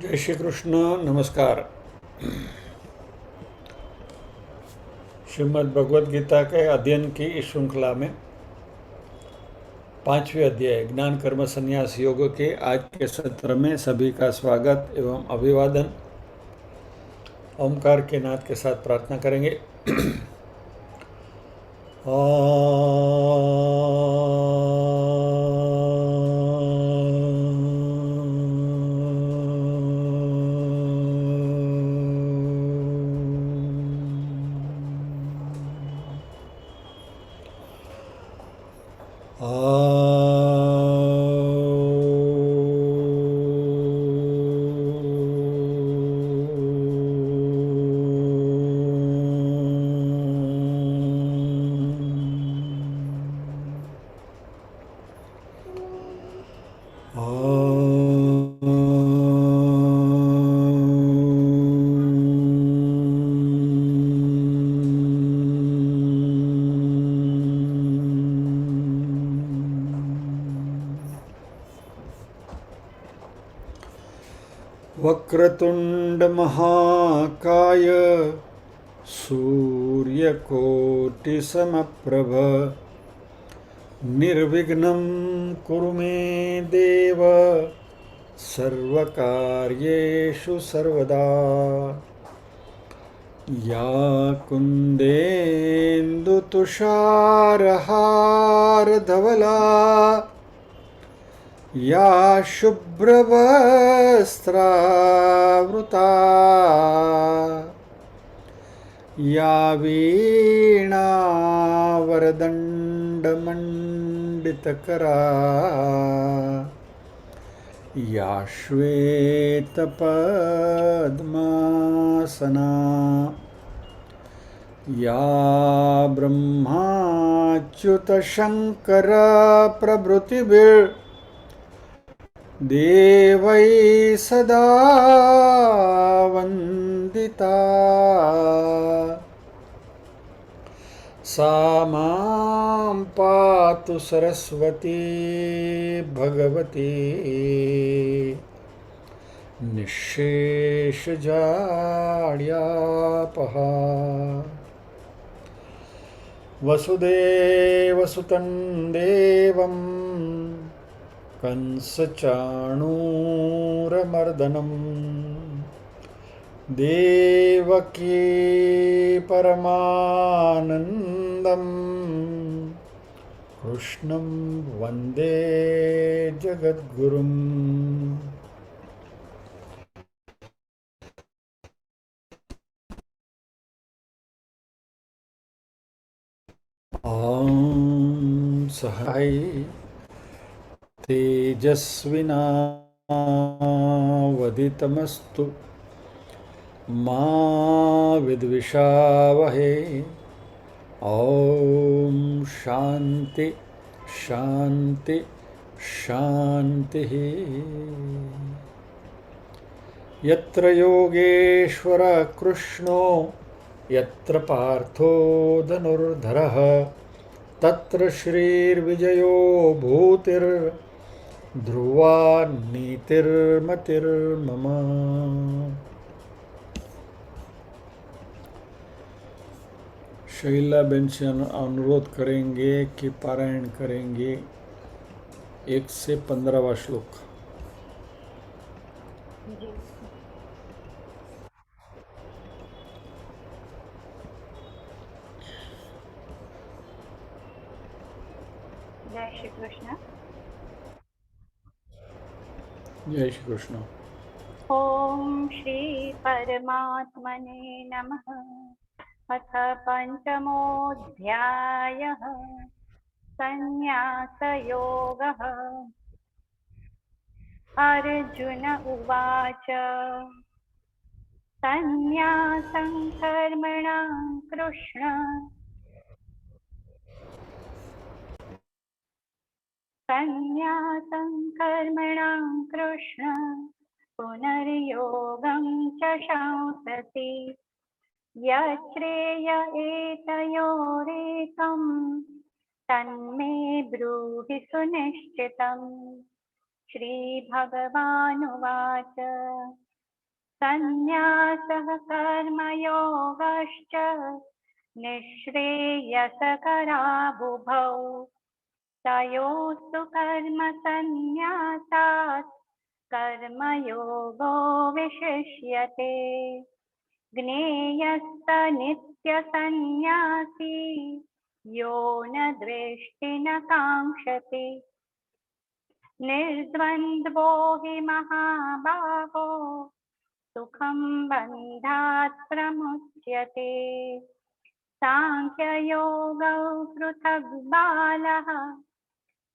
जय श्री कृष्ण। नमस्कार। श्रीमद् भगवद गीता के अध्ययन की इस श्रृंखला में पांचवें अध्याय ज्ञान कर्म संन्यास योग के आज के सत्र में सभी का स्वागत एवं अभिवादन। ओमकार के नाद के साथ प्रार्थना करेंगे। वक्रतुंड महाकाय सूर्यकोटि समप्रभ निर्विघ्नं कुरु मे देव सर्वकार्येषु सर्वदा। या कुन्देन्दुतुषारहारधवला या शुभ्रवस्त्रावृता या वीणावरदण्डमण्डितकरा या श्वेतपद्मासना या ब्रह्माच्युतशङ्करप्रभृतिभिर्देवैः सदा वन्दिता। सा मां पातु सरस्वती भगवती निःशेषजाड्यापहा। वसुदेवसुतं देवं कंसचाणूरमर्दनं देवकी परमानन्दं कृष्णं वन्दे जगद्गुरुम्। ॐ सहाय तेजस्विनावधितमस्तु मा विद्विषावहे। ॐ शान्ति शान्ति शान्तिः। यत्र योगेश्वर कृष्णो यत्र पार्थो धनुर्धरः तत्र श्रीर्विजयो भूतिर्ध्रुवा नीतिर्मतिर्मम। शैलाबेन से अनुरोध करेंगे कि पारायण करेंगे 1 से 15वां श्लोक। जय श्री कृष्ण। जय श्री कृष्ण। ओम श्री परमात्मने नमः। अथ पंचमोऽध्यायः संन्यासयोगः। अर्जुन उवाच संन्यासं कर्मणां कृष्ण संन्यासं कर्मणां कृष्ण पुनर्योगं च शंससि। यच्छ्रेय एतयोरेकं तन्मे ब्रूहि सुनिश्चितम्। श्रीभगवानुवाच संन्यासः कर्मयोगश्च निःश्रेयसकरावुभौ तयोस्तु कर्मसन्न्यासात् कर्मयोगो विशिष्यते ज्ञेयस्स नित्यसन्न्यासी यो न द्वेष्टि न काङ्क्षति निर्द्वन्द्वो हि महाबाहो सुखं बन्धात् प्रमुच्यते सांख्ययोगौ पृथग् बालः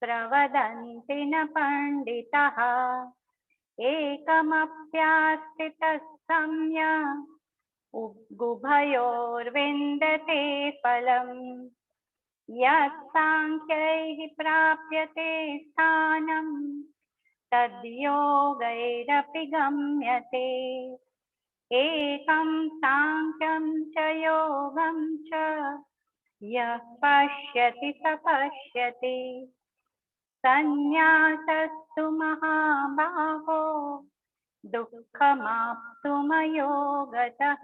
प्रवदन्ति न पण्डितः एकमप्यास्थितः सम्यक् उभयोर्विन्दते फलम् यत् सांख्यैः प्राप्यते स्थानं तद्योगैरपि गम्यते एकं सांख्यं च योगं च यः पश्यति स पश्यति संन्यासस्तु महाबाहो दुःखमाप्तुमयोगतः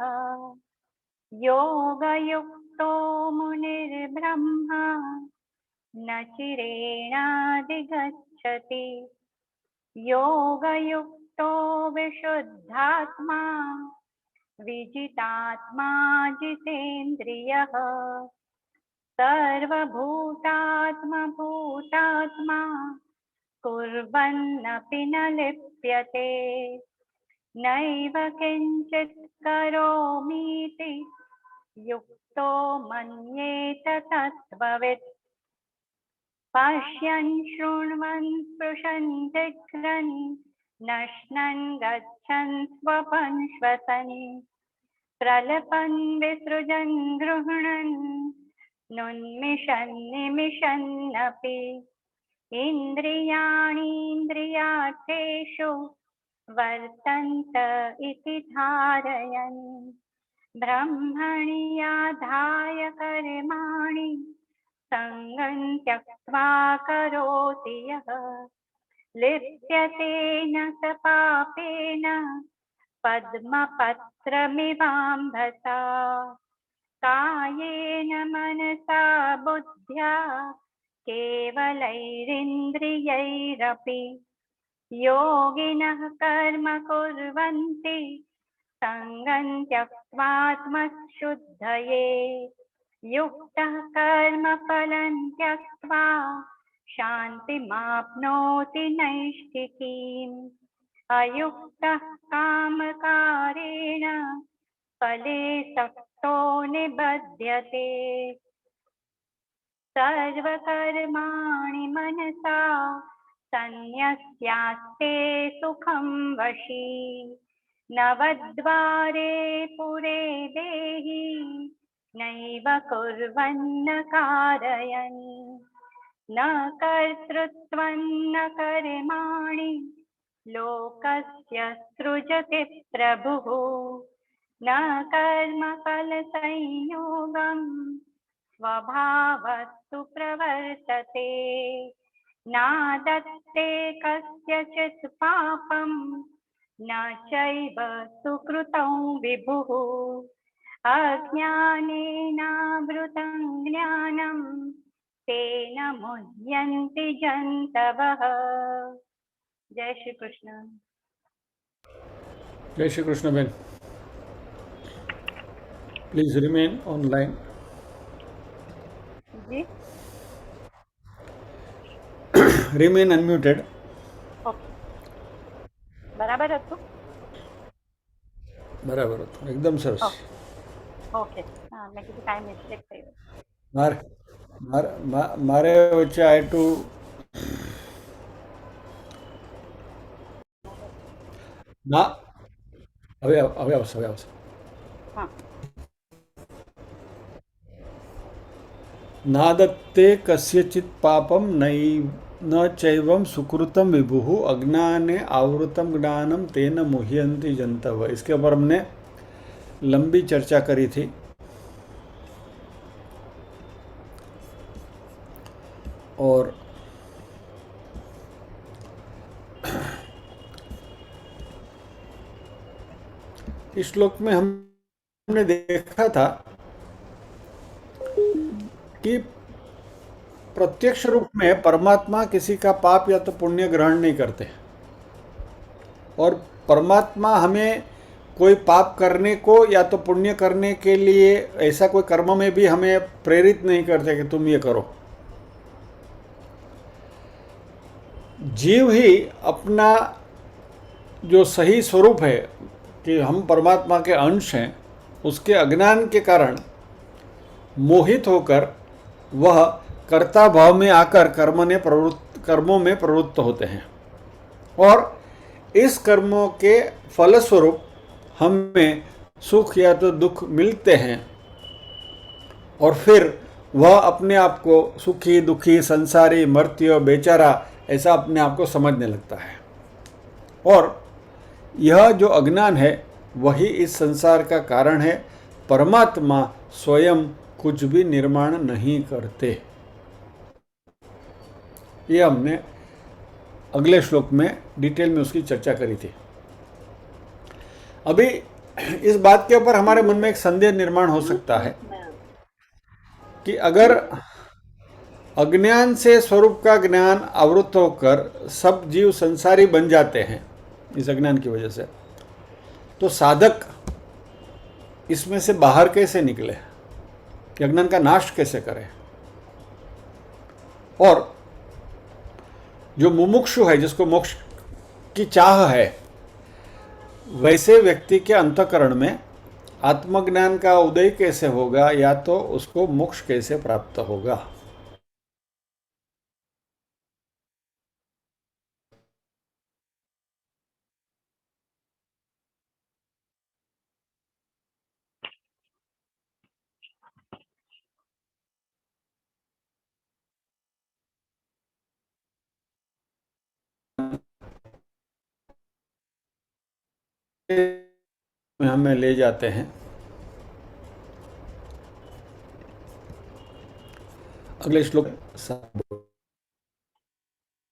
योगयुक्तो मुनिर्ब्रह्मा न चिरेणाधिगच्छति योगयुक्तो विशुद्धात्मा विजितात्मा जितेन्द्रियः सर्वभूतात्मा कुर्वन्नपि न लिप्यते नैव किञ्चित् करोमीति युक्तो मन्येत तत्त्ववित् पश्यन् शृण्वन् स्पृशन् जिघ्रन् नश्नन् गच्छन् स्वपन् श्वसन् प्रलपन् विसृजन् गृह्णन् नुन्मिषन् निमिषन्नपि इन्द्रियाणीन्द्रियार्थेषु वर्तन्त इति धारयन् ब्रह्मणि आधाय कर्माणि सङ्गं त्यक्त्वा करोति यः लिप्यते न स पापेन पद्मपत्रमिवाम्भसा कायेन मनसा बुद्ध्या केवलैरिन्द्रियैरपि योगिनः कर्म कुर्वन्ति सङ्गं त्यक्त्वात्मशुद्धये युक्तः कर्मफलं त्यक्त्वा शान्तिमाप्नोति नैष्ठिकीम् अयुक्तः कामकारेण फले सक्तो निबध्यते सर्वकर्माणि मनसा सन्न्यस्यास्ते सुखं वशी नवद्वारे पुरे देहि नैव कुर्वन्न कारयन् न कर्तृत्वं न कर्माणि लोकस्य सृजति प्रभुः न कर्मफलसंयोगम् स्वभावस्तु प्रवर्तते नादत्ते कस्यचित् पापं न चैव सुकृतं विभुः अज्ञानेनावृतं ज्ञानं तेन मुह्यन्ति जन्तवः। जय श्री कृष्ण। जय Shri Krishna ben, please remain online. जी रिमेन अनम्यूटेड। ओके, बराबर હતું? બરાબર હતું, એકદમ સરસ. ઓકે, હા, મેં કીધું કાંઈ મિસ્ટેક થઈ હોય. મારે વચ્ચે આઈ ટુ ના હવે આવશે. હા, नादत्ते कस्यचित् पापं न चैवं सुकृतं विभुः अज्ञाने आवृतं ज्ञानम तेन मुह्यन्ति जन्तव। इसके ऊपर हमने लंबी चर्चा करी थी। और इस श्लोक में हमने देखा था कि प्रत्यक्ष रूप में परमात्मा किसी का पाप या तो पुण्य ग्रहण नहीं करते, और परमात्मा हमें कोई पाप करने को या तो पुण्य करने के लिए ऐसा कोई कर्म में भी हमें प्रेरित नहीं करते कि तुम ये करो। जीव ही अपना जो सही स्वरूप है कि हम परमात्मा के अंश हैं, उसके अज्ञान के कारण मोहित होकर वह कर्ता भाव में आकर कर्मों में प्रवृत्त होते हैं, और इस कर्मों के फलस्वरूप हमें सुख या तो दुख मिलते हैं, और फिर वह अपने आप को सुखी दुखी संसारी मर्त्य बेचारा ऐसा अपने आप को समझने लगता है। और यह जो अज्ञान है वही इस संसार का कारण है। परमात्मा स्वयं कुछ भी निर्माण नहीं करते। ये हमने अगले श्लोक में डिटेल में उसकी चर्चा करी थी। अभी इस बात के ऊपर हमारे मन में एक संदेह निर्माण हो सकता है कि अगर अज्ञान से स्वरूप का ज्ञान आवृत होकर सब जीव संसारी बन जाते हैं इस अज्ञान की वजह से, तो साधक इसमें से बाहर कैसे निकले, अज्ञान का नाश कैसे करे? और जो मुमुक्षु है, जिसको मोक्ष की चाह है, वैसे व्यक्ति के अंतःकरण में आत्मज्ञान का उदय कैसे होगा, या तो उसको मोक्ष कैसे प्राप्त होगा? हमें ले जाते हैं अगले श्लोक।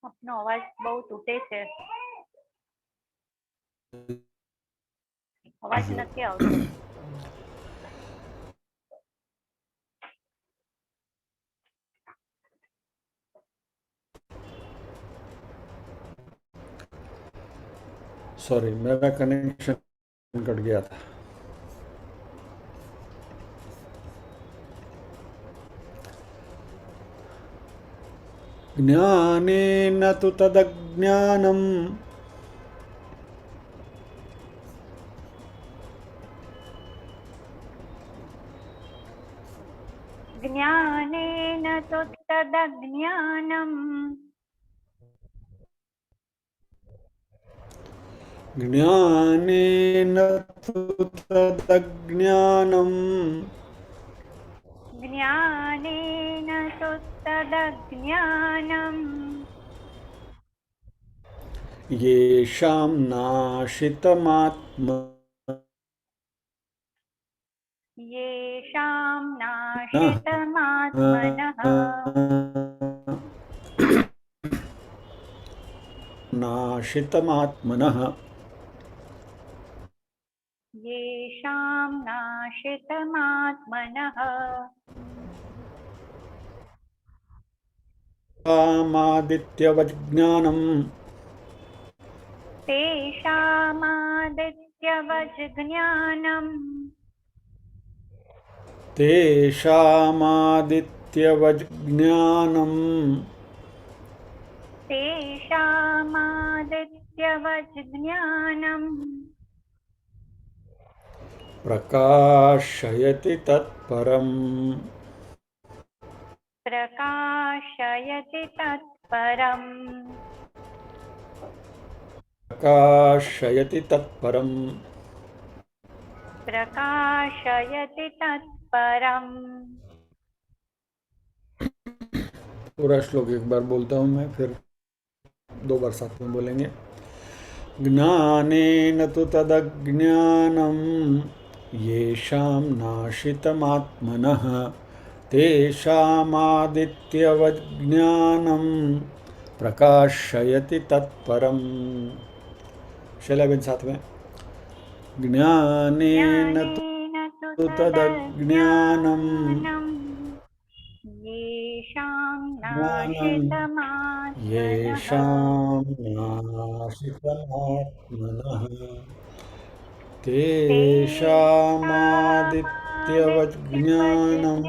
આપનો અવાજ બહુ તૂટે છે, અવાજ નથી આવતો. सॉरी, मेरा कनेक्शन कट गया था। ज्ञानेन तु तदज्ञानम् જ્ઞાનેન તો તદજ્ઞાનમ, ज्ञानेन तु तदज्ञानम् જ્ઞાનેન તો તદજ્ઞાનમ, येषां नाशितमात्म येषां नाशितमात्मनः, नाशितमात्मनः येषां नाशितमात्मनः, कामादित्यवज्ञानम् तेषामादित्यवज्ज्ञानम्, तेषामादित्यवज्ञानम् तेषामादित्यवज्ज्ञानम्, प्रकाशयति तत्परम् प्रकाशयति तत्परम् प्रकाशयति तत्परम् प्रकाशयति तत्परम्। पूरा श्लोक एक बार बोलता हूँ मैं, फिर दो बार साथ में बोलेंगे। ज्ञानेन तु तदज्ञानम् येषां नाशितमात्मनः तेषामादित्यवज्ञानम् प्रकाशयति तत्परम्। शैलाबेन साथ में। ज्ञानेन तु तदज्ञानम् येषां नाशितमात्मनः तेषामादित्यवज्ञानम्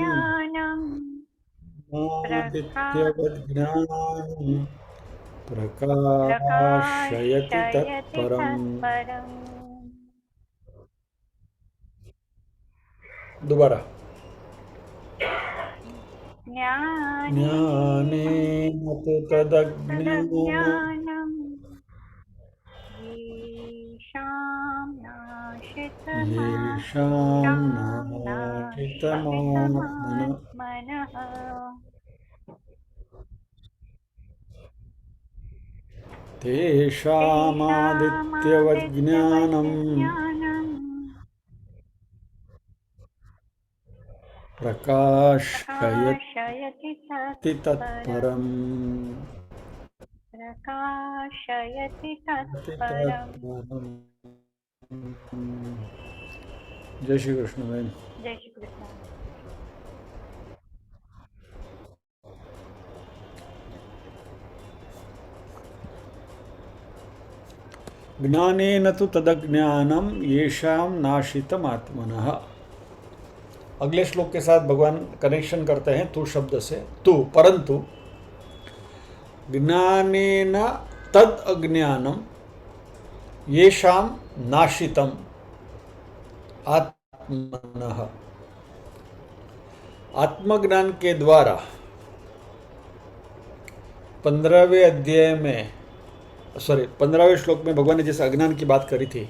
प्रकाशयति तत्परम्। दोबारा। ज्ञानेन तु तदज्ञानम् येषां नाशितमात्मनः तेषामादित्यवज्ञानम् प्रकाशयति तत्परम्। जय श्री कृष्ण बहन। जय श्री कृष्ण। ज्ञानेन तु तदज्ञानम येषां नाशितम आत्मनः। अगले श्लोक के साथ भगवान कनेक्शन करते हैं तू शब्द से। तू परंतु ज्ञानेन तद अज्ञानम येषां नाशितम आत्मनः। आत्मज्ञान के द्वारा 15वें अध्याय में 15वें श्लोक में भगवान ने जिस अज्ञान की बात करी थी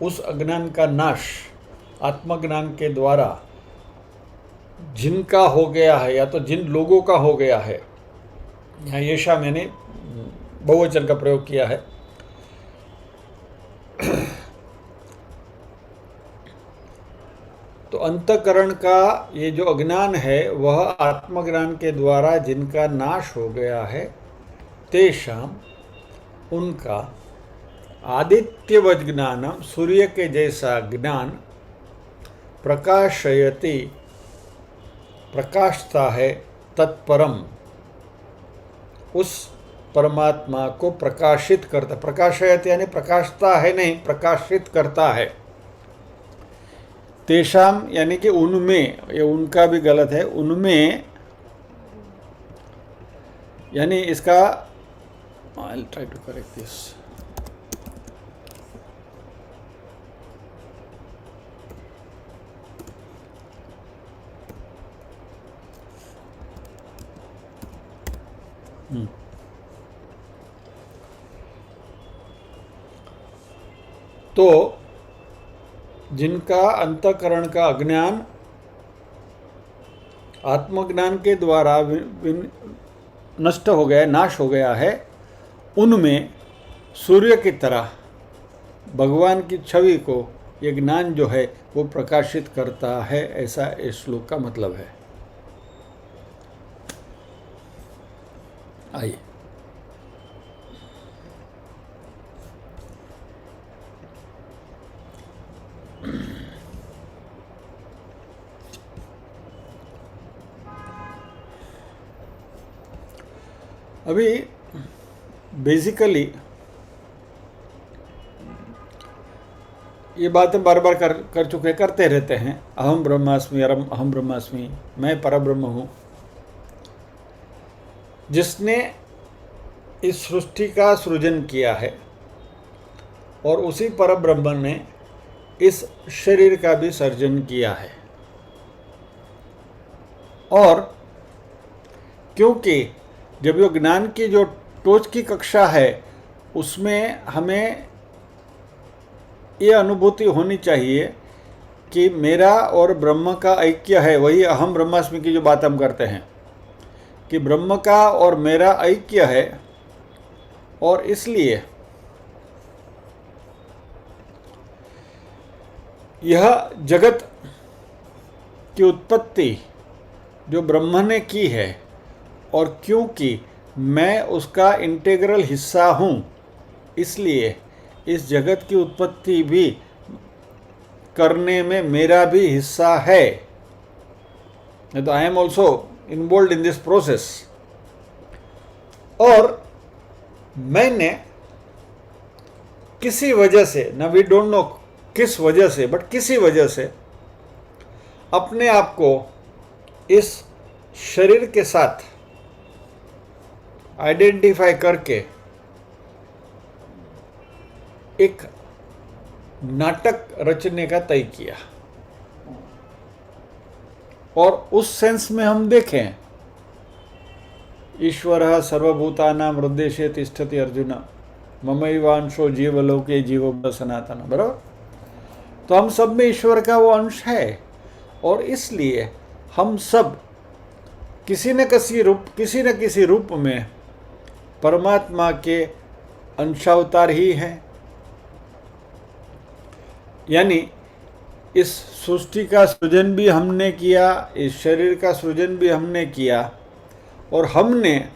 उस अज्ञान का नाश आत्मज्ञान के द्वारा जिनका हो गया है या तो जिन लोगों का हो गया है, यहाँ येषा मैंने बहुवचन का प्रयोग किया है, तो अंतःकरण का ये जो अज्ञान है वह आत्मज्ञान के द्वारा जिनका नाश हो गया है, तेषाम उनका आदित्यवत् ज्ञानम सूर्य के जैसा ज्ञान प्रकाशयति प्रकाशता है तत्परम उस परमात्मा को प्रकाशित करता। प्रकाशयति यानी प्रकाशता है नहीं, प्रकाशित करता है। तेषाम यानी कि उनमें, ये उनका भी गलत है, उनमें यानी इसका I'll try to correct this. तो जिनका अंतःकरण का अज्ञान आत्मज्ञान के द्वारा नष्ट हो गया, नाश हो गया है, उनमें सूर्य की तरह भगवान की छवि को ये ज्ञान जो है वो प्रकाशित करता है, ऐसा इस श्लोक का मतलब है। आइए अभी बेसिकली ये बातें बार बार कर चुके, करते रहते हैं। अहम ब्रह्मास्मि, अहम ब्रह्मास्मि, मैं परब्रह्म हूँ। जिसने इस सृष्टि का सृजन किया है और उसी परब्रह्म ने इस शरीर का भी सर्जन किया है। और क्योंकि जब ये ज्ञान की जो टोच की कक्षा है उसमें हमें ये अनुभूति होनी चाहिए कि मेरा और ब्रह्म का ऐक्य है, वही अहम ब्रह्मास्मि की जो बात हम करते हैं कि ब्रह्म का और मेरा ऐक्य है। और इसलिए यह जगत की उत्पत्ति जो ब्रह्म ने की है और क्योंकि मैं उसका इंटीग्रल हिस्सा हूँ, इसलिए इस जगत की उत्पत्ति भी करने में मेरा भी हिस्सा है, नहीं तो I am also involve in this process. और मैंने किसी वजह से, ना वी डोंट नो किस वजह से, बट किसी वजह से अपने आप को इस शरीर के साथ आइडेंटिफाई करके एक नाटक रचने का तय किया। और उस सेंस में हम देखें, ईश्वरः सर्वभूतानां हृदये तिष्ठति अर्जुन ममैवांशो जीवलोके जीवो सनातन, बराबर। तो हम सब में ईश्वर का वो अंश है, और इसलिए हम सब किसी न किसी रूप में परमात्मा के अंशावतार ही हैं। यानी इस सृष्टि का सृजन भी हमने किया, इस शरीर का सृजन भी हमने किया, और हमने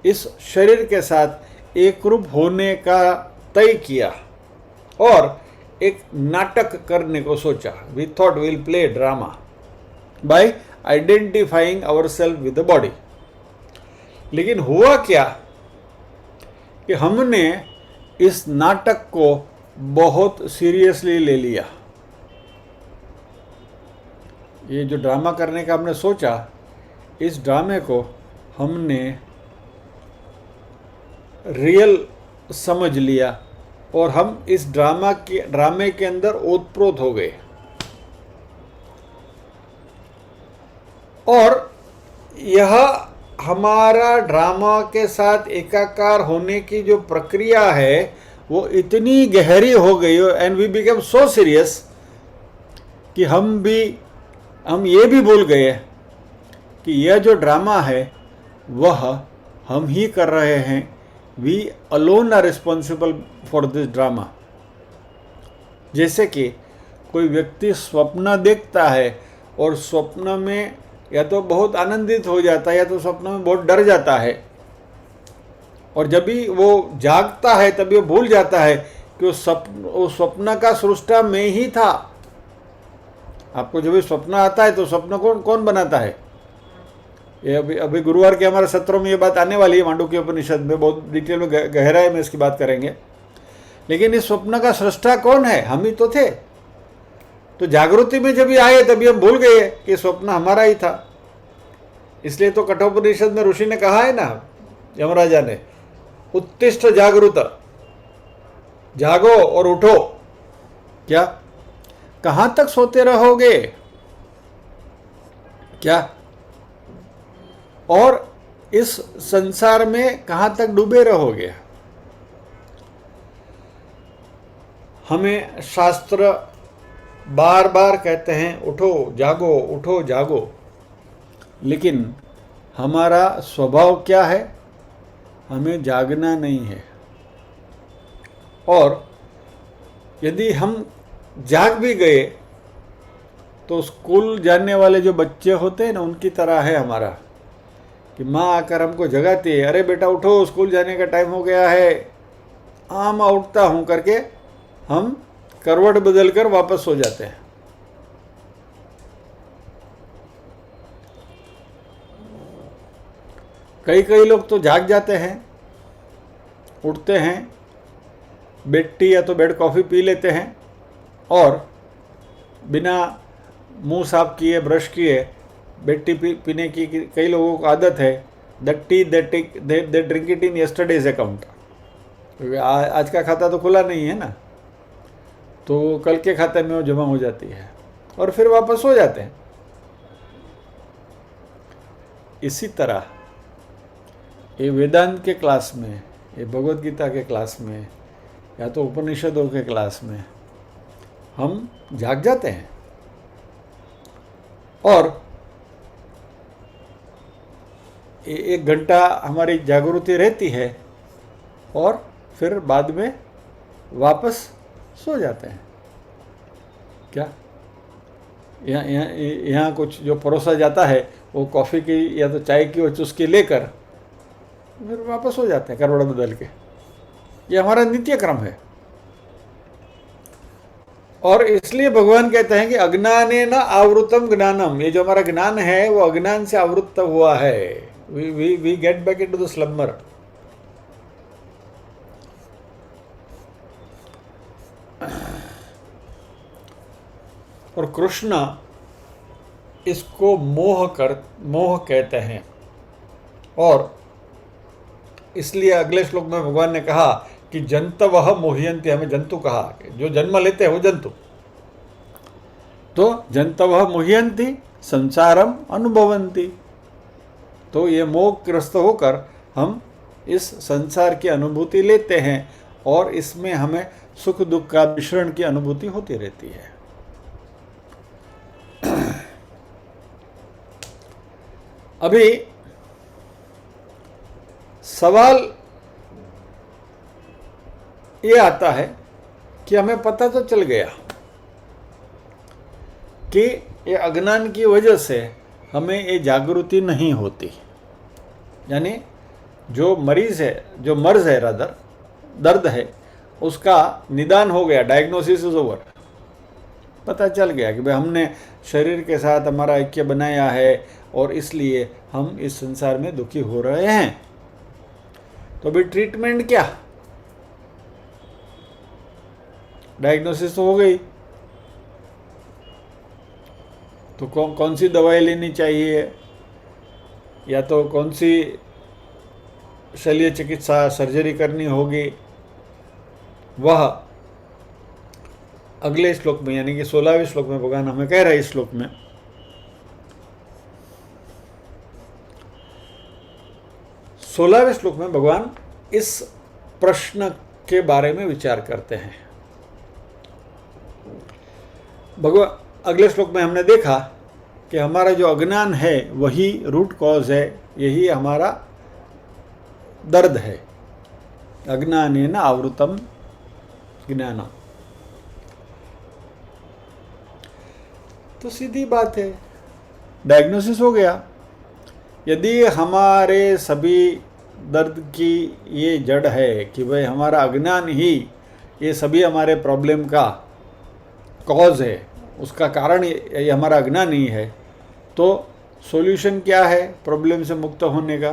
इस शरीर के साथ एक रूप होने का तय किया और एक नाटक करने को सोचा। We thought will play drama by identifying ourselves with the body. लेकिन हुआ क्या कि हमने इस नाटक को बहुत सीरियसली ले लिया। ये जो ड्रामा करने का हमने सोचा, इस ड्रामे को हमने रियल समझ लिया और हम इस ड्रामे के अंदर ओतप्रोत हो गए। और यह हमारा ड्रामा के साथ एकाकार होने की जो प्रक्रिया है वो इतनी गहरी हो गई, and we become so serious कि हम ये भी भूल गए कि यह जो ड्रामा है वह हम ही कर रहे हैं। We alone are responsible for this drama. जैसे कि कोई व्यक्ति स्वप्न देखता है और स्वप्न में या तो बहुत आनंदित हो जाता है या तो स्वप्न में बहुत डर जाता है, और जब भी वो जागता है तभी वो भूल जाता है कि वो स्वप्न का सृष्टा मैं ही था। आपको जब भी स्वप्न आता है तो स्वप्न कौन बनाता है? ये अभी गुरुवार के हमारे सत्रों में ये बात आने वाली है, मांडुक्य उपनिषद में बहुत डिटेल में गहराई में इसकी बात करेंगे। लेकिन इस स्वप्न का सृष्टा कौन है? हम ही तो थे। तो जागृति में जब ये आए तभी हम भूल गए कि स्वप्न हमारा ही था। इसलिए तो कठोपनिषद में ऋषि ने कहा है ना, यमराजा ने, उत्तिष्ठ जागृत, जागो और उठो। क्या? कहाँ तक सोते रहोगे? क्या? और इस संसार में कहाँ तक डूबे रहोगे? हमें शास्त्र बार बार कहते हैं उठो जागो, उठो जागो, लेकिन हमारा स्वभाव क्या है? हमें जागना नहीं है। और यदि हम जाग भी गए तो स्कूल जाने वाले जो बच्चे होते हैं ना, उनकी तरह है हमारा कि माँ आकर हमको जगाती है, अरे बेटा उठो स्कूल जाने का टाइम हो गया है। हाँ मैं उठता हूँ करके हम करवट बदल कर वापस सो जाते हैं। कई लोग तो जाग जाते हैं, उठते हैं, बेड टी या तो बेड कॉफ़ी पी लेते हैं और बिना मुंह साफ किए ब्रश किए बेड टी पीने की कई लोगों को आदत है। That T they drink it in yesterday's account. आज का खाता तो खुला नहीं है ना, तो कल के खाते में वो जमा हो जाती है और फिर वापस हो जाते हैं। इसी तरह ये वेदांत के क्लास में, ये भगवद गीता के क्लास में या तो उपनिषदों के क्लास में हम जाग जाते हैं और 1 घंटा हमारी जागृति रहती है और फिर बाद में वापस सो जाते हैं। क्या? यहाँ कुछ जो परोसा जाता है वो कॉफ़ी की या तो चाय की वो चुस्की लेकर फिर वापस हो जाते हैं करवट बदल के। ये हमारा नित्य क्रम है। और इसलिए भगवान कहते हैं कि अज्ञाने न आवृतम ज्ञानम, ये जो हमारा ज्ञान है वो अज्ञान से आवृत हुआ है। We get back into the slumber. और कृष्ण इसको मोह कहते हैं। और इसलिए अगले श्लोक में भगवान ने कहा कि जंतवः मोह्यन्ति, हमें जंतु कहा कि जो जन्म लेते हैं वो जंतु। तो जंतवः मोह्यन्ति संसारम अनुभवन्ति, तो ये मोहग्रस्त होकर हम इस संसार की अनुभूति लेते हैं और इसमें हमें सुख दुख का मिश्रण की अनुभूति होती रहती है। अभी सवाल ये आता है कि हमें पता तो चल गया कि ये अज्ञान की वजह से हमें ये जागृति नहीं होती, यानी जो मरीज है, जो मर्ज है, रादर दर्द है, उसका निदान हो गया, डायग्नोसिस इज ओवर। पता चल गया कि भाई हमने शरीर के साथ हमारा ऐक्य बनाया है और इसलिए हम इस संसार में दुखी हो रहे हैं। तो अभी ट्रीटमेंट क्या? डायग्नोसिस तो हो गई, तो कौन सी दवाई लेनी चाहिए, या तो कौन सी शल्य चिकित्सा सर्जरी करनी होगी, वह अगले श्लोक में यानी कि 16वें श्लोक में भगवान हमें कह रहे हैं। इस श्लोक में 16वें श्लोक में भगवान इस प्रश्न के बारे में विचार करते हैं। भगवान अगले श्लोक में हमने देखा कि हमारा जो अज्ञान है वही रूट कॉज है, यही हमारा दर्द है। अज्ञानेन आवृतम ज्ञानम। तो सीधी बात है, डायग्नोसिस हो गया। यदि हमारे सभी दर्द की ये जड़ है कि भाई हमारा अज्ञान ही ये सभी हमारे प्रॉब्लम का कॉज है, उसका कारण ये हमारा अज्ञान ही है, तो सॉल्यूशन क्या है प्रॉब्लम से मुक्त होने का?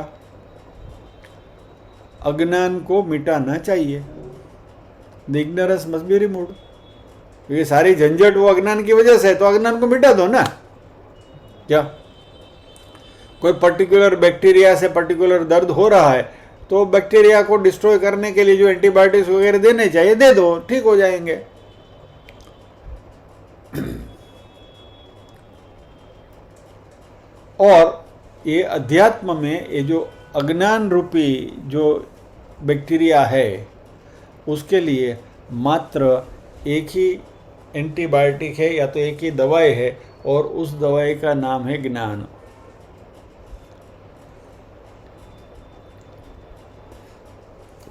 अज्ञान को मिटाना चाहिए। The ignorance must be removed. ये सारी झंझट वो अज्ञान की वजह से है, तो अज्ञान को मिटा दो ना। क्या कोई पर्टिकुलर बैक्टीरिया से पर्टिकुलर दर्द हो रहा है, तो बैक्टीरिया को डिस्ट्रॉय करने के लिए जो एंटीबायोटिक्स वगैरह देने चाहिए दे दो, ठीक हो जाएंगे। और ये अध्यात्म में ये जो अज्ञान रूपी जो बैक्टीरिया है, उसके लिए मात्र एक ही एंटीबायोटिक है या तो एक ही दवाई है, और उस दवाई का नाम है ज्ञान।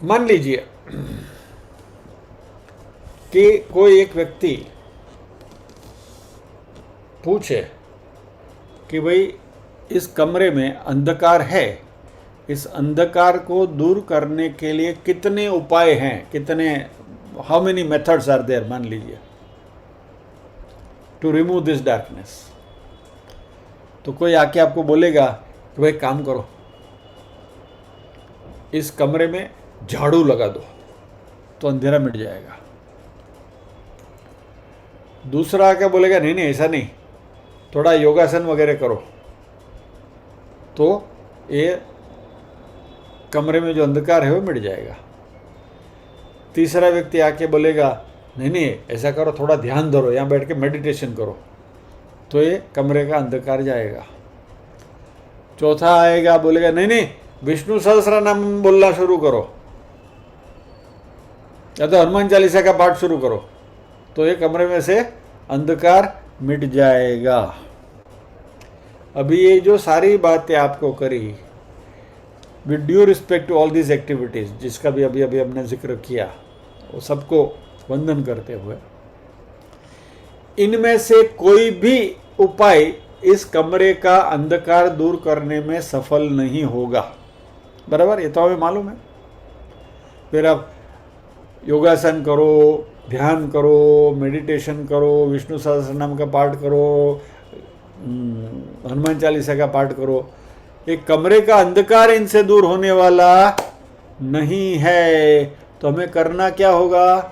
मान लीजिए कि कोई एक व्यक्ति पूछे कि भाई इस कमरे में अंधकार है, इस अंधकार को दूर करने के लिए कितने उपाय हैं, कितने how many methods are there, मान लीजिए, टू रिमूव दिस डार्कनेस। तो कोई आके आपको बोलेगा कि भाई काम करो, इस कमरे में झाड़ू लगा दो तो अंधेरा मिट जाएगा। दूसरा आके बोलेगा नहीं नहीं ऐसा नहीं, थोड़ा योगासन वगैरह करो तो ये कमरे में जो अंधकार है वो मिट जाएगा। तीसरा व्यक्ति आके बोलेगा नहीं नहीं ऐसा करो, थोड़ा ध्यान धरो, यहाँ बैठ के मेडिटेशन करो तो ये कमरे का अंधकार जाएगा। चौथा आएगा बोलेगा नहीं नहीं विष्णु सहस्त्र नाम बोलना शुरू करो, या तो हनुमान चालीसा का पाठ शुरू करो, तो ये कमरे में से अंधकार मिट जाएगा। अभी ये जो सारी बातें आपको करी with due respect to all this activities, जिसका भी अभी अभी हमने जिक्र किया, वो सबको वंदन करते हुए, इनमें से कोई भी उपाय इस कमरे का अंधकार दूर करने में सफल नहीं होगा। बराबर, ये तो हमें मालूम है। फिर आप योगासन करो, ध्यान करो, मेडिटेशन करो, विष्णु सहस्त्रनाम का पाठ करो, हनुमान चालीसा का पाठ करो, एक कमरे का अंधकार इनसे दूर होने वाला नहीं है। तो हमें करना क्या होगा?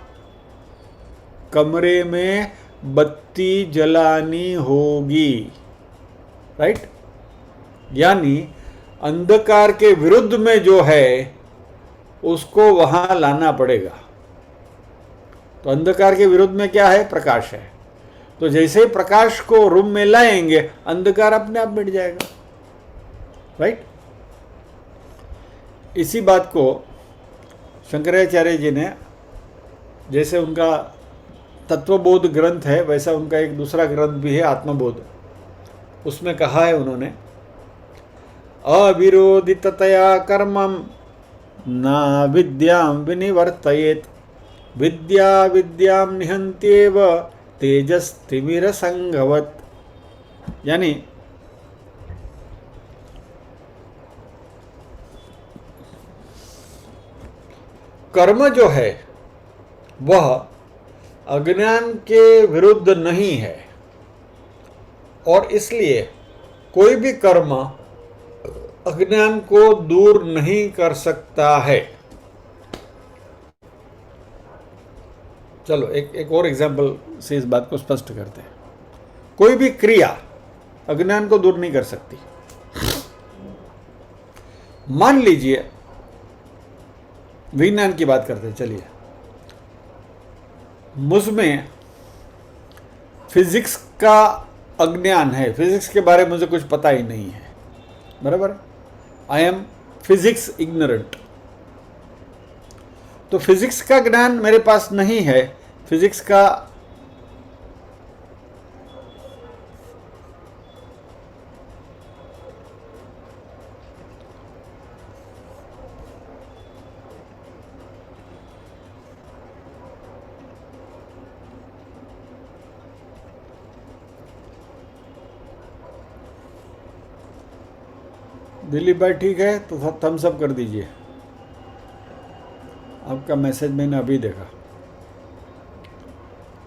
कमरे में बत्ती जलानी होगी, राइट? यानी अंधकार के विरुद्ध में जो है उसको वहां लाना पड़ेगा। तो अंधकार के विरुद्ध में क्या है? प्रकाश है। तो जैसे ही प्रकाश को रूम में लाएंगे, अंधकार अपने आप मिट जाएगा, राइट? इसी बात को शंकराचार्य जी ने, जैसे उनका तत्वबोध ग्रंथ है, वैसा उनका एक दूसरा ग्रंथ भी है, आत्मबोध। उसमें कहा है उन्होंने, अविरोधिततया कर्मं न विद्यां विनिवर्तयेत्, विद्या विद्यां निहन्त्येव तेजस्तिमिरसंघवत्। यानी कर्म जो है वह अज्ञान के विरुद्ध नहीं है, और इसलिए कोई भी कर्म अज्ञान को दूर नहीं कर सकता है। चलो एक और एग्जाम्पल से इस बात को स्पष्ट करते हैं। कोई भी क्रिया अज्ञान को दूर नहीं कर सकती। मान लीजिए, विज्ञान की बात करते हैं, चलिए, मुझमें फिजिक्स का अज्ञान है, फिजिक्स के बारे में मुझे कुछ पता ही नहीं है, बराबर? I am physics ignorant. तो फिजिक्स का ज्ञान मेरे पास नहीं है, फिजिक्स का दिलीप भाई ठीक है, तो थम्स अप कर दीजिए। आपका मैसेज मैंने अभी देखा,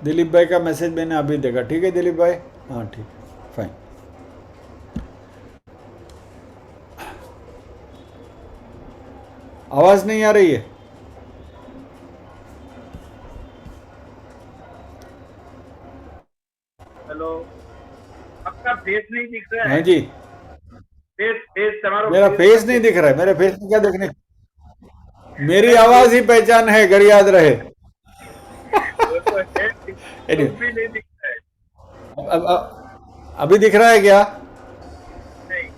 दिलीप भाई का मैसेज मैंने अभी देखा। ठीक है दिलीप भाई, हाँ ठीक है, फाइन। आवाज नहीं आ रही है? हेलो, आपका फेस नहीं दिख रहा है। हाँ जी, फेस तुम्हारा मेरा फेस नहीं दिख रहा है। मेरे फेस में क्या देखने? मेरी आवाज ही पहचान है, घर याद रहे। वो तो है, Anyway, भी नहीं दिख रहा है। अभी दिख रहा है क्या? नहीं,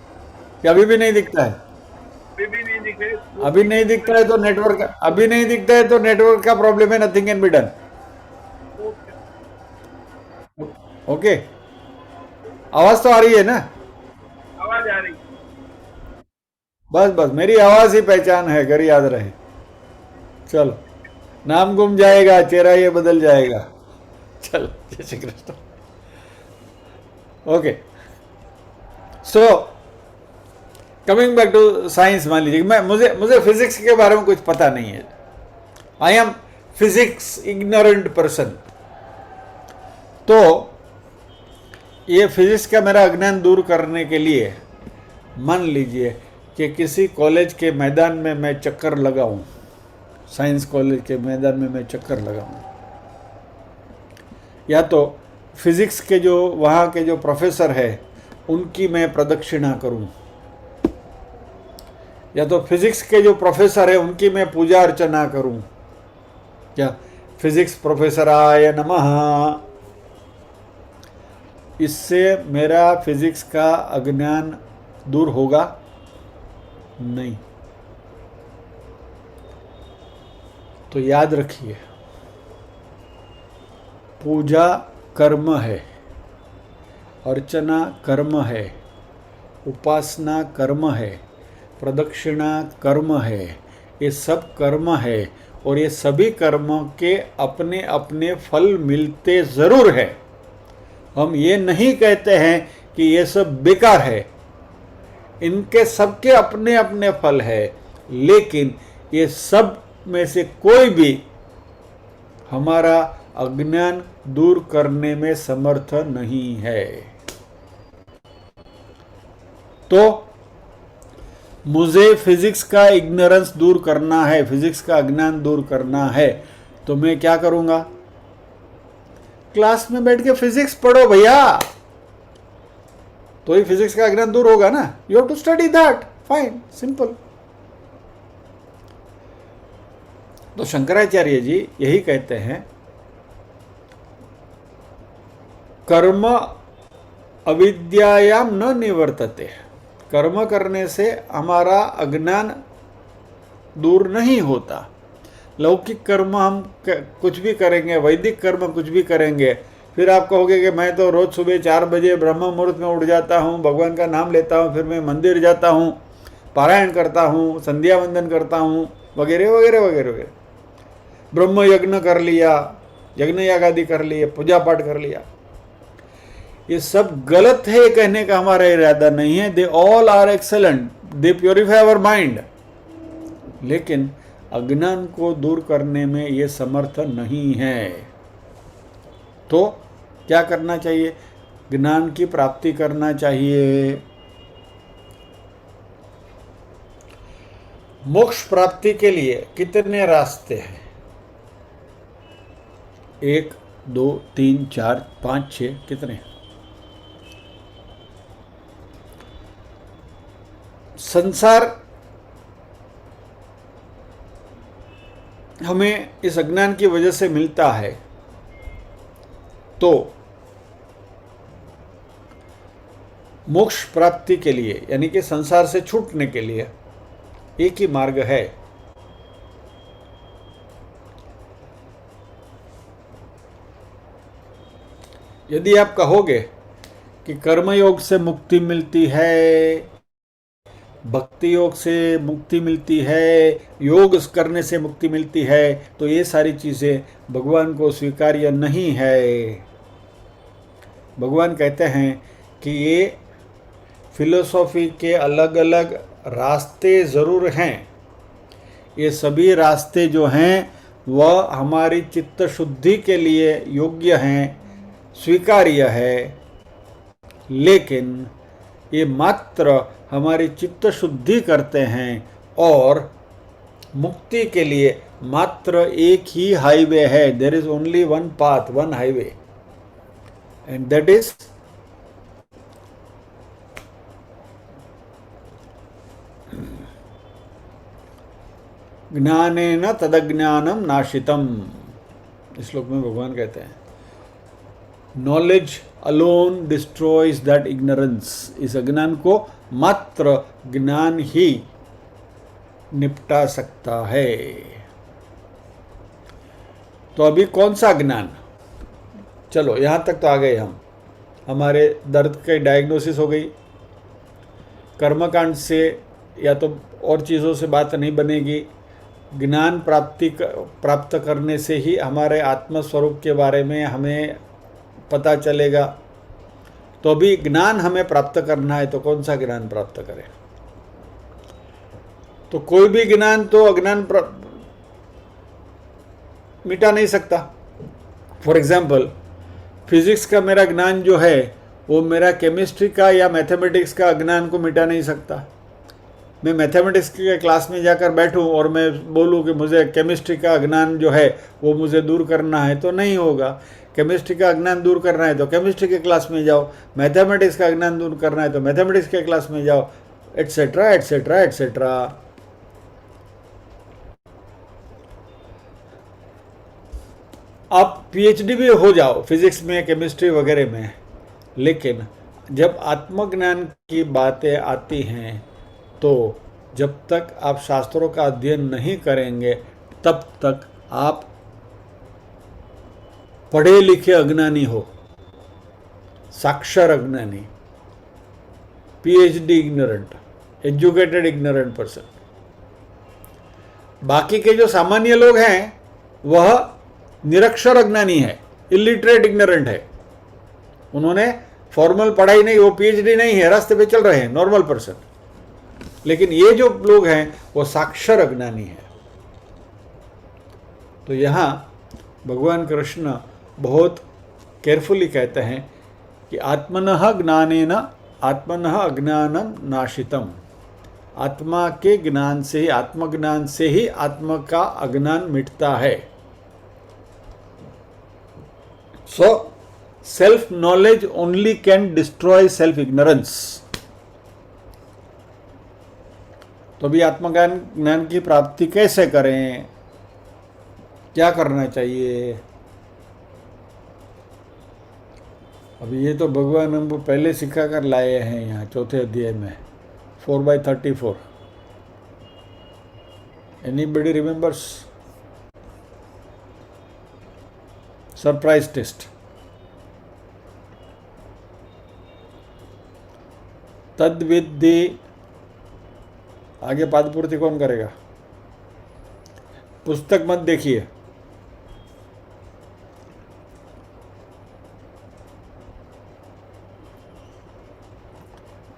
कि अभी भी नहीं दिखता है? अभी भी नहीं दिख रहा है। अभी नहीं दिखता है तो नेटवर्क, अभी नहीं दिखता है तो नेटवर्क का प्रॉब्लम है, nothing can be done. Okay, आवाज तो आ रही है ना? आवाज आ रही। बस बस, मेरी आवाज ही पहचान है, घर याद रहे। चलो, नाम गुम जाएगा, चेहरा ये बदल जाएगा। चलो, जय Shri Krishna. Okay, so coming back to science. मान लीजिए मुझे फिजिक्स के बारे में कुछ पता नहीं है, I am physics ignorant person. तो ये फिजिक्स का मेरा अज्ञान दूर करने के लिए मान लीजिए कि किसी कॉलेज के मैदान में मैं चक्कर लगाऊं, साइंस कॉलेज के मैदान में मैं चक्कर लगाऊं, या तो फिजिक्स के जो वहाँ के जो प्रोफेसर है उनकी मैं प्रदक्षिणा करूं, या तो फिजिक्स के जो प्रोफेसर है उनकी मैं पूजा अर्चना करूं। क्या फिजिक्स प्रोफेसराय नमः, इससे मेरा फिजिक्स का अज्ञान दूर होगा? नहीं। तो याद रखिए, पूजा कर्म है, अर्चना कर्म है, उपासना कर्म है, प्रदक्षिणा कर्म है, ये सब कर्म है, और ये सभी कर्मों के अपने अपने फल मिलते ज़रूर है। हम ये नहीं कहते हैं कि ये सब बेकार है, इनके सबके अपने अपने फल है, लेकिन ये सब में से कोई भी हमारा अज्ञान दूर करने में समर्थ नहीं है। तो मुझे फिजिक्स का इग्नोरेंस दूर करना है, फिजिक्स का अज्ञान दूर करना है, तो मैं क्या करूंगा? क्लास में बैठ के फिजिक्स पढ़ो भैया, तो ही फिजिक्स का अज्ञान दूर होगा ना। You have to study that, fine, simple. तो शंकराचार्य जी यही कहते हैं, कर्म अविद्यायाम न निवर्तते। कर्म करने से हमारा अज्ञान दूर नहीं होता। लौकिक कर्म हम कुछ भी करेंगे, वैदिक कर्म कुछ भी करेंगे, फिर आप कहोगे कि मैं तो रोज सुबह 4 बजे ब्रह्म मुहूर्त में उठ जाता हूँ, भगवान का नाम लेता हूँ, फिर मैं मंदिर जाता हूँ, पारायण करता हूँ, संध्या वंदन करता हूँ, वगैरह वगैरह वगैरह वगैरह, ब्रह्म यज्ञ कर लिया, यज्ञ याग आदि कर लिए, पूजा पाठ कर लिया। ये सब गलत है कहने का हमारा इरादा नहीं है। They all are excellent, they purify our mind, लेकिन अज्ञान को दूर करने में ये समर्थ नहीं है। तो क्या करना चाहिए? ज्ञान की प्राप्ति करना चाहिए। मोक्ष प्राप्ति के लिए कितने रास्ते हैं? 1, 2, 3, 4, 5, 6, कितने? संसार हमें इस अज्ञान की वजह से मिलता है, तो मोक्ष प्राप्ति के लिए, यानी कि संसार से छूटने के लिए एक ही मार्ग है। यदि आप कहोगे कि कर्मयोग से मुक्ति मिलती है, भक्ति योग से मुक्ति मिलती है, योग करने से मुक्ति मिलती है, तो ये सारी चीज़ें भगवान को स्वीकार्य नहीं है। भगवान कहते हैं कि ये फिलोसॉफी के अलग अलग रास्ते ज़रूर हैं, ये सभी रास्ते जो हैं वह हमारी चित्त शुद्धि के लिए योग्य हैं, स्वीकार्य है, लेकिन ये मात्र हमारी चित्त शुद्धि करते हैं और मुक्ति के लिए मात्र एक ही हाईवे है। There is only one path, one highway, and that is ज्ञानेन तदज्ञानम नाशितम। इस श्लोक में भगवान कहते हैं, knowledge alone destroys that ignorance. इस अज्ञान को मात्र ज्ञान ही निपटा सकता है। तो अभी कौन सा ज्ञान? चलो यहाँ तक तो आ गए हम। हमारे दर्द की डायग्नोसिस हो गई। कर्मकांड से या तो और चीज़ों से बात नहीं बनेगी। ज्ञान प्राप्त करने से ही हमारे आत्मस्वरूप के बारे में हमें पता चलेगा। तो अभी ज्ञान हमें प्राप्त करना है, तो कौन सा ज्ञान प्राप्त करें? तो कोई भी ज्ञान तो अज्ञान मिटा नहीं सकता। फॉर एग्जाम्पल, फिजिक्स का मेरा ज्ञान जो है वो मेरा केमिस्ट्री का या मैथमेटिक्स का अज्ञान को मिटा नहीं सकता। मैं मैथमेटिक्स के क्लास में जाकर बैठूं और मैं बोलूं कि मुझे केमिस्ट्री का अज्ञान जो है वो मुझे दूर करना है, तो नहीं होगा। केमिस्ट्री का अज्ञान दूर करना है तो केमिस्ट्री के क्लास में जाओ, मैथमेटिक्स का अज्ञान दूर करना है तो मैथमेटिक्स के क्लास में जाओ, एटसेट्रा एटसेट्रा एटसेट्रा। आप पीएचडी भी हो जाओ फिजिक्स में, केमिस्ट्री वगैरह में, लेकिन जब आत्मज्ञान की बातें आती हैं तो जब तक आप शास्त्रों का अध्ययन नहीं करेंगे तब तक आप पढ़े लिखे अज्ञानी हो, साक्षर अज्ञानी, PhD ignorant, educated ignorant person. बाकी के जो सामान्य लोग हैं वह निरक्षर अज्ञानी है, इलिटरेट इग्नोरेंट है। उन्होंने फॉर्मल पढ़ाई नहीं, वो पीएचडी नहीं है, रास्ते पे चल रहे हैं, नॉर्मल पर्सन। लेकिन ये जो लोग हैं वो साक्षर अज्ञानी है। तो यहाँ भगवान कृष्ण बहुत केयरफुली कहते हैं कि आत्मनः ज्ञानेन आत्मनः अज्ञानम नाशितम, आत्मा के ज्ञान से ही, आत्मज्ञान से ही आत्मा का अज्ञान मिटता है। So self knowledge only can destroy self ignorance. तो अभी आत्मज्ञान की प्राप्ति कैसे करें, क्या करना चाहिए? अभी ये तो भगवान हमको पहले सिखा कर लाए हैं यहाँ चौथे अध्याय में 4/34। Anybody remembers? Surprise test. तद्विद्धि, आगे पादपूर्ति कौन करेगा? पुस्तक मत देखिए।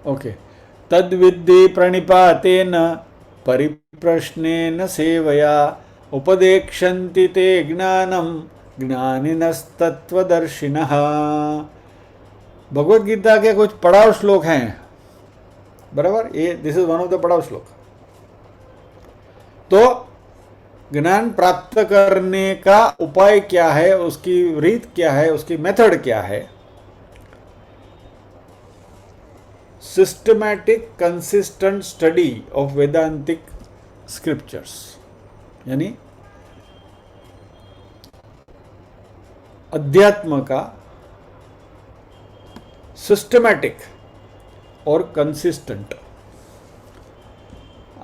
ओके। तद्विद्धि प्रणिपातेन परिप्रश्नेन सेवया उपदेक्षन्ति ते ज्ञानम ज्ञानिनस्तत्वदर्शिनः। भगवद गीता के कुछ पड़ाव श्लोक हैं, बराबर? ये this is one of the पड़ाव श्लोक। तो ज्ञान प्राप्त करने का उपाय क्या है, उसकी रीत क्या है, उसकी मेथड क्या है? Systematic consistent study of वेदांतिक scriptures, यानी अध्यात्म का सिस्टमैटिक और कंसिस्टेंट।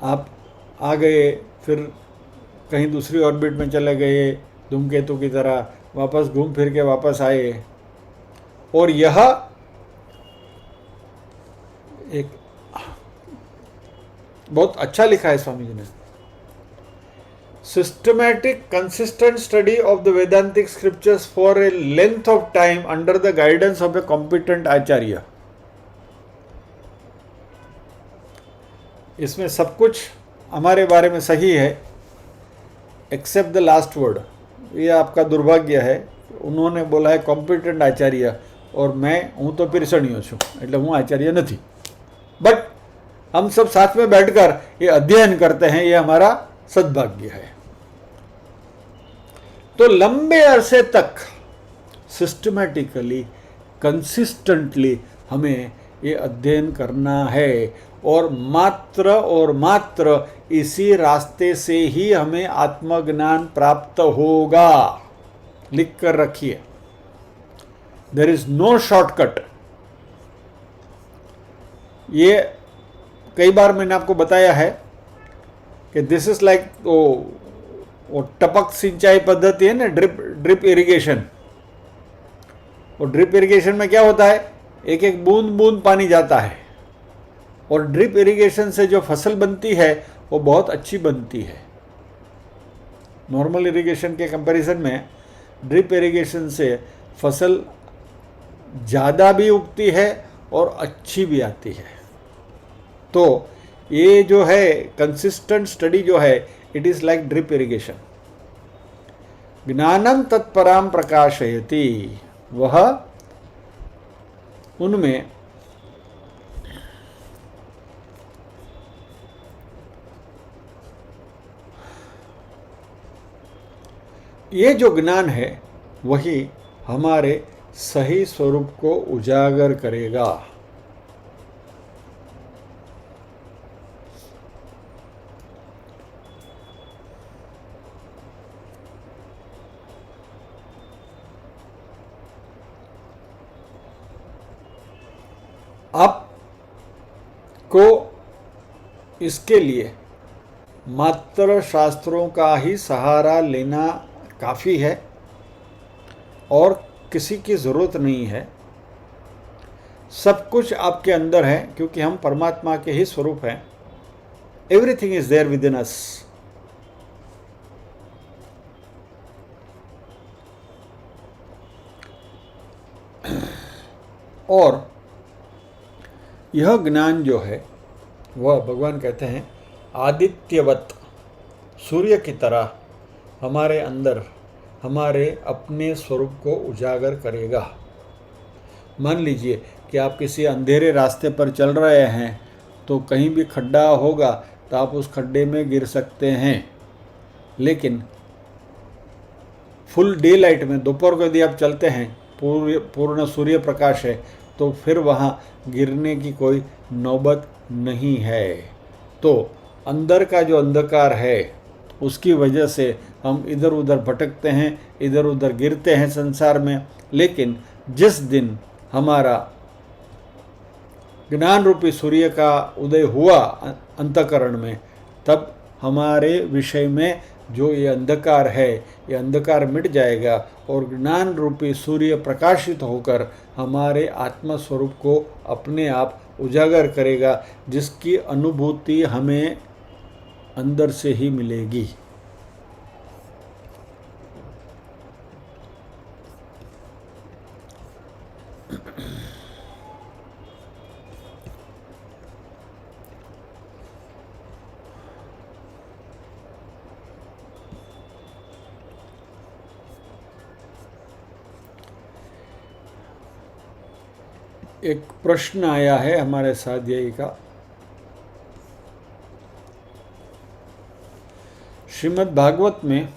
आप आ गए, फिर कहीं दूसरी ऑर्बिट में चले गए धूमकेतु की तरह, वापस घूम फिर के वापस आए, और यह एक बहुत अच्छा लिखा है स्वामी जी ने, systematic consistent study of the Vedantic scriptures for a length of time under the guidance of a competent acharya. इसमें सब कुछ हमारे बारे में सही है एक्सेप्ट द लास्ट वर्ड। ये आपका दुर्भाग्य है, उन्होंने बोला है कॉम्पिटेंट आचार्य, और मैं हूँ तो पिरसणियो છું, એટલે હું आचार्य नहीं। बट हम सब साथ में बैठकर ये अध्ययन करते हैं, ये हमारा सद्भाग्य है। तो लंबे अरसे तक सिस्टमैटिकली कंसिस्टेंटली हमें ये अध्ययन करना है, और मात्र इसी रास्ते से ही हमें आत्मज्ञान प्राप्त होगा। लिख कर रखिए, देयर इज नो शॉर्टकट। ये कई बार मैंने आपको बताया है कि दिस इज लाइक वो टपक सिंचाई पद्धति है ना, ड्रिप इरिगेशन। और ड्रिप इरिगेशन में क्या होता है, एक एक बूंद बूंद पानी जाता है, और ड्रिप इरिगेशन से जो फसल बनती है वो बहुत अच्छी बनती है। नॉर्मल इरिगेशन के कंपैरिजन में ड्रिप इरिगेशन से फसल ज़्यादा भी उगती है और अच्छी भी आती है। तो ये जो है कंसिस्टेंट स्टडी जो है, it is like drip irrigation. ज्ञानम तत्पराम प्रकाशयति, वह उनमें ये जो ज्ञान है वही हमारे सही स्वरूप को उजागर करेगा। आपको इसके लिए मात्र शास्त्रों का ही सहारा लेना काफ़ी है, और किसी की ज़रूरत नहीं है। सब कुछ आपके अंदर है, क्योंकि हम परमात्मा के ही स्वरूप हैं। Everything is there within us. और यह ज्ञान जो है वह भगवान कहते हैं आदित्यवत, सूर्य की तरह हमारे अंदर हमारे अपने स्वरूप को उजागर करेगा। मान लीजिए कि आप किसी अंधेरे रास्ते पर चल रहे हैं तो कहीं भी खड्डा होगा तो आप उस खड्डे में गिर सकते हैं, लेकिन फुल डे लाइट में दोपहर को यदि आप चलते हैं, पूर्ण सूर्य प्रकाश है, तो फिर वहाँ गिरने की कोई नौबत नहीं है। तो अंदर का जो अंधकार है उसकी वजह से हम इधर उधर भटकते हैं, इधर उधर गिरते हैं संसार में। लेकिन जिस दिन हमारा ज्ञान रूपी सूर्य का उदय हुआ अंतःकरण में, तब हमारे विषय में जो ये अंधकार है, ये अंधकार मिट जाएगा और ज्ञान रूपी सूर्य प्रकाशित होकर हमारे आत्म स्वरूप को अपने आप उजागर करेगा, जिसकी अनुभूति हमें अंदर से ही मिलेगी। एक प्रश्न आया है हमारे स्वाध्यायी का। श्रीमद् भागवत में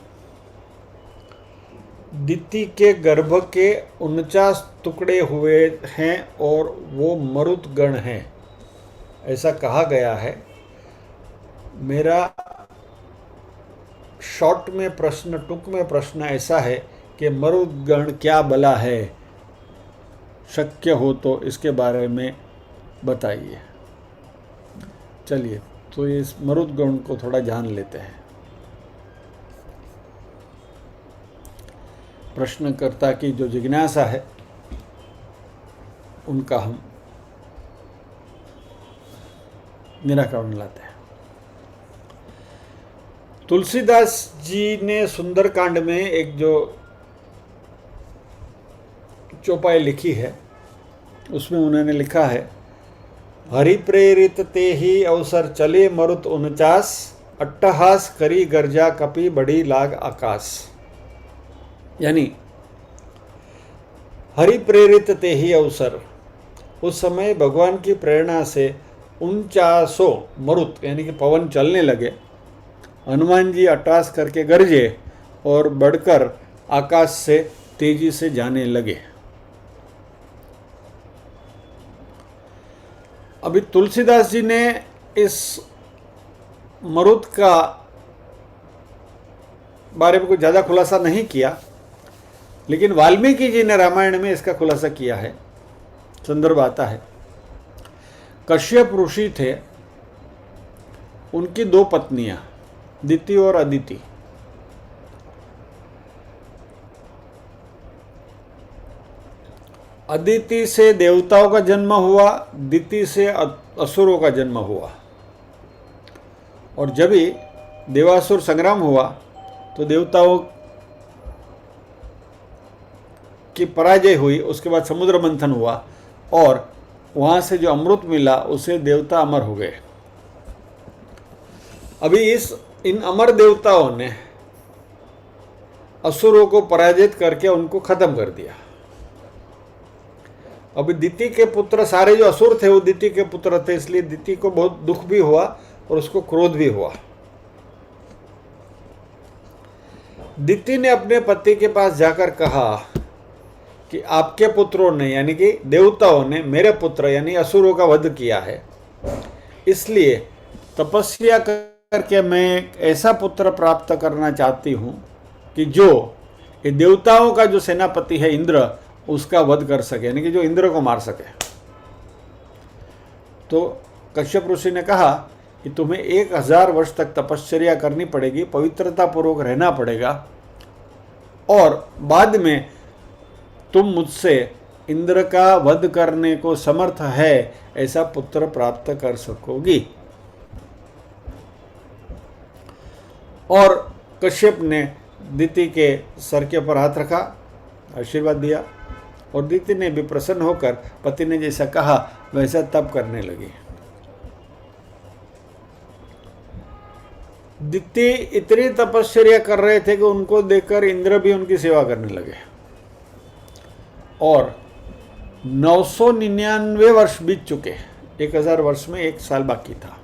दिति के गर्भ के 49 टुकड़े हुए हैं और वो मरुत गण हैं, ऐसा कहा गया है। मेरा शॉर्ट में प्रश्न, टूंक में प्रश्न ऐसा है कि मरुत गण क्या भला है, शक्य हो तो इसके बारे में बताइए। चलिए, तो इस मरुत गण को थोड़ा जान लेते हैं। प्रश्नकर्ता की जो जिज्ञासा है उनका हम निराकरण लाते हैं। तुलसीदास जी ने सुंदरकांड में एक जो चौपाई लिखी है, उसमें उन्होंने लिखा है, हरि प्रेरित ते ही अवसर चले मरुत 49, अट्टहास करी गर्जा कपि बड़ी लाग आकाश। यानी हरि प्रेरित ते ही अवसर, उस समय भगवान की प्रेरणा से 49 मरुत यानी कि पवन चलने लगे। हनुमान जी अट्टहास करके गरजे और बढ़कर आकाश से तेजी से जाने लगे। अभी तुलसीदास जी ने इस मरुत का बारे में कुछ ज़्यादा खुलासा नहीं किया, लेकिन वाल्मीकि जी ने रामायण में इसका खुलासा किया है। संदर्भ आता है, कश्यप ऋषि थे, उनकी 2 पत्नियां, दिति और अदिति। अदिति से देवताओं का जन्म हुआ, दिति से असुरों का जन्म हुआ। और जब भी देवासुर संग्राम हुआ तो देवताओं की पराजय हुई, उसके बाद समुद्र मंथन हुआ और वहाँ से जो अमृत मिला उसे देवता अमर हो गए। अभी इन अमर देवताओं ने असुरों को पराजित करके उनको खत्म कर दिया। अभी दिति के पुत्र, सारे जो असुर थे वो दिति के पुत्र थे, इसलिए दिति को बहुत दुख भी हुआ और उसको क्रोध भी हुआ। दिति ने अपने पति के पास जाकर कहा कि आपके पुत्रों ने यानी कि देवताओं ने मेरे पुत्र यानी असुरों का वध किया है, इसलिए तपस्या करके मैं एक ऐसा पुत्र प्राप्त करना चाहती हूँ कि जो ये देवताओं का जो सेनापति है इंद्र, उसका वध कर सके, यानी कि जो इंद्र को मार सके। तो कश्यप ऋषि ने कहा कि तुम्हें 1000 वर्ष तक तपश्चर्या करनी पड़ेगी, पवित्रता पूर्वक रहना पड़ेगा और बाद में तुम मुझसे इंद्र का वध करने को समर्थ है ऐसा पुत्र प्राप्त कर सकोगी। और कश्यप ने दिति के सर के ऊपर हाथ रखा, आशीर्वाद दिया और दिति ने भी प्रसन्न होकर पति ने जैसा कहा वैसा तप करने लगी। दिति इतनी तपस्या कर रहे थे कि उनको देखकर इंद्र भी उनकी सेवा करने लगे। और 999 वर्ष बीत चुके, 1000 वर्ष में 1 साल बाकी था।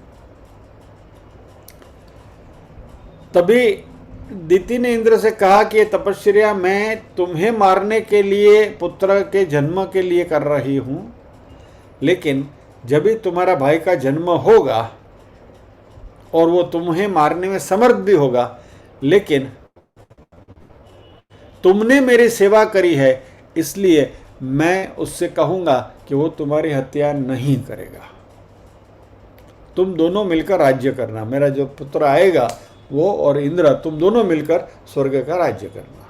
तभी दिति ने इंद्र से कहा कि तपस्या मैं तुम्हें मारने के लिए, पुत्र के जन्म के लिए कर रही हूं, लेकिन जब भी तुम्हारा भाई का जन्म होगा और वो तुम्हें मारने में समर्थ भी होगा, लेकिन तुमने मेरी सेवा करी है, इसलिए मैं उससे कहूंगा कि वो तुम्हारी हत्या नहीं करेगा। तुम दोनों मिलकर राज्य करना, मेरा जो पुत्र आएगा वो और इंद्र, तुम दोनों मिलकर स्वर्ग का राज्य करना।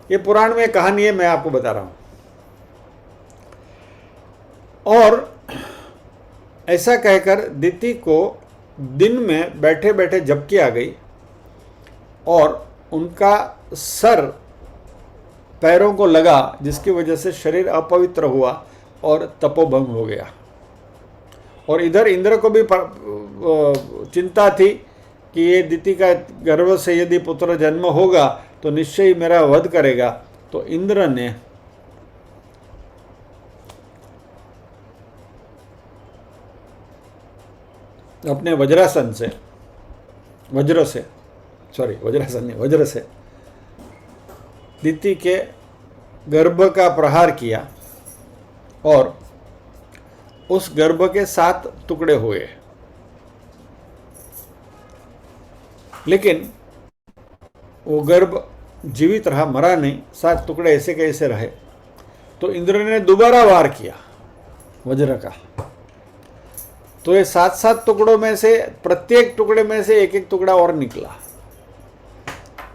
ये पुराण में कहानी है, मैं आपको बता रहा हूं। और ऐसा कहकर दिति को दिन में बैठे बैठे झपकी आ गई और उनका सर पैरों को लगा, जिसकी वजह से शरीर अपवित्र हुआ और तपोभंग हो गया। और इधर इंद्र को भी चिंता थी कि ये दिति का गर्भ से यदि पुत्र जन्म होगा तो निश्चय ही मेरा वध करेगा। तो इंद्र ने अपने वज्र से दिति के गर्भ का प्रहार किया और उस गर्भ के 7 टुकड़े हुए। लेकिन वो गर्भ जीवित रहा, मरा नहीं, 7 टुकड़े ऐसे कैसे रहे। तो इंद्र ने दोबारा वार किया वज्र का, तो ये 7 टुकड़ों में से प्रत्येक टुकड़े में से एक एक टुकड़ा और निकला,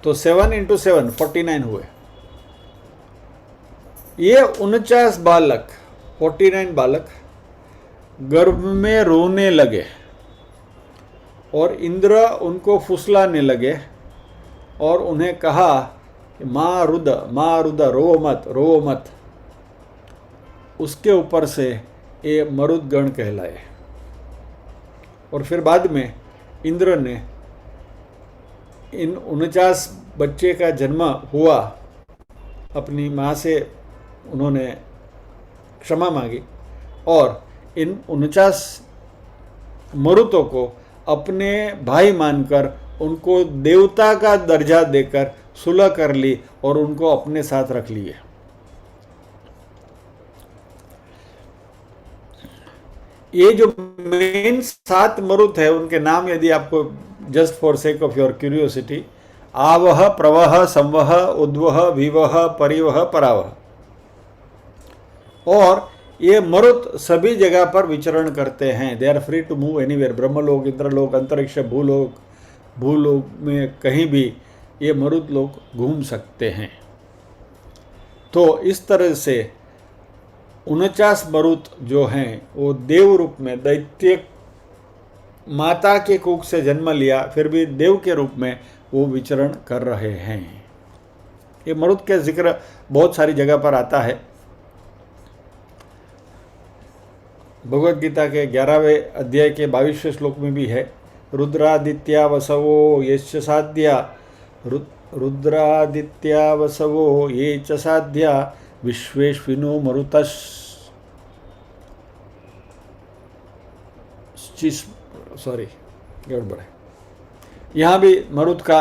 तो 7 × 7 49 हुए। ये 49 बालक, 49 बालक गर्भ में रोने लगे और इंद्र उनको फुसलाने लगे और उन्हें कहा कि माँ रुद, रो मत। उसके ऊपर से ये मरुदगण कहलाए। और फिर बाद में इंद्र ने इन 49 बच्चे का जन्म हुआ, अपनी माँ से उन्होंने क्षमा मांगी और इन 49 मरुतों को अपने भाई मानकर उनको देवता का दर्जा देकर सुलह कर ली और उनको अपने साथ रख लिए। ये जो मेन 7 मरुत है उनके नाम यदि आपको just for sake of your curiosity, Avaha, Pravaha, Samvaha, Udvaha, Vivaha, Parivaha, Paravaha. और ये मरुत सभी जगह पर विचरण करते हैं। They are free to move anywhere. Brahmalok, Indralok, अंतरिक्ष, भूलोक में कहीं भी ये मरुत लोग घूम सकते हैं। तो इस तरह से 49 मरुत जो हैं वो देव रूप में, दैत्य माता के कुख से जन्म लिया, फिर भी देव के रूप में वो विचरण कर रहे हैं। ये मरुत का जिक्र बहुत सारी जगह पर आता है। भगवद गीता के 11वें अध्याय के 22वें श्लोक में भी है, रुद्रादित्या वसवो ये च साध्या, रुद्रादित्या वसवो ये च साध्या, विश्वेश्विनो मरुतश् गड़बड़ है। यहाँ भी मरुत का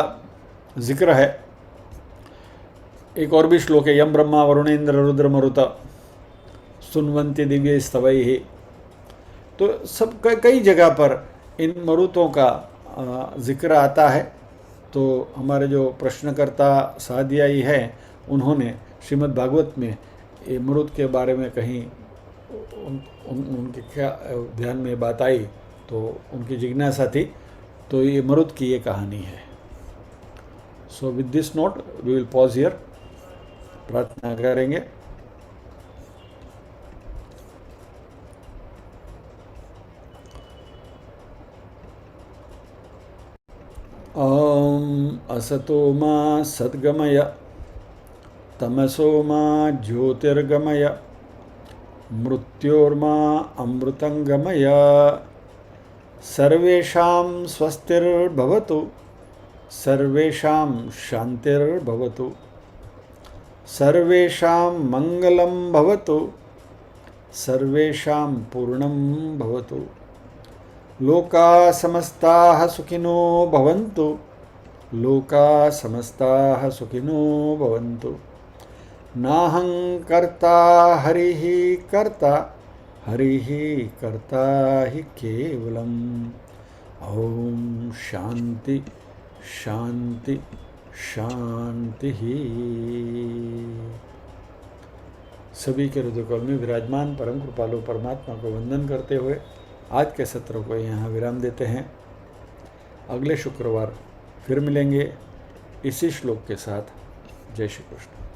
जिक्र है। एक और भी श्लोक है, यम ब्रह्मा वरुणेन्द्र रुद्र मरुत सुनवंती दिव्य स्तवैहि। तो सब कई जगह पर इन मरुतों का जिक्र आता है। तो हमारे जो प्रश्नकर्ता सादियाई है, उन्होंने श्रीमद् भागवत में ये मरुत के बारे में कहीं उनके क्या ध्यान में बात आई तो उनकी जिज्ञासा थी, तो ये मरुत की ये कहानी है। So with this note we will pause here, प्रार्थना करेंगे। ओम असतो मा सद्गमय, तमसो मा ज्योतिर्गमय, मृत्योर्मा अमृतंगमय, सर्वेषां स्वस्तिर्भवतु, सर्वेषां शान्तिर्भवतु, सर्वेषां मङ्गलं भवतु, सर्वेषां पूर्णं भवतु। लोकाः समस्ताः सुखिनो भवन्तु, लोकाः समस्ताः सुखिनो भवन्तु। नाहं कर्ता हरिः कर्ता, हरिः कर्ता हि केवलम्। ओम शांति शांति शांति। सभी के हृदय कमल में विराजमान परम कृपालु परमात्मा को वंदन करते हुए आज के सत्र को यहाँ विराम देते हैं। अगले शुक्रवार फिर मिलेंगे इसी श्लोक के साथ। जय श्री कृष्ण।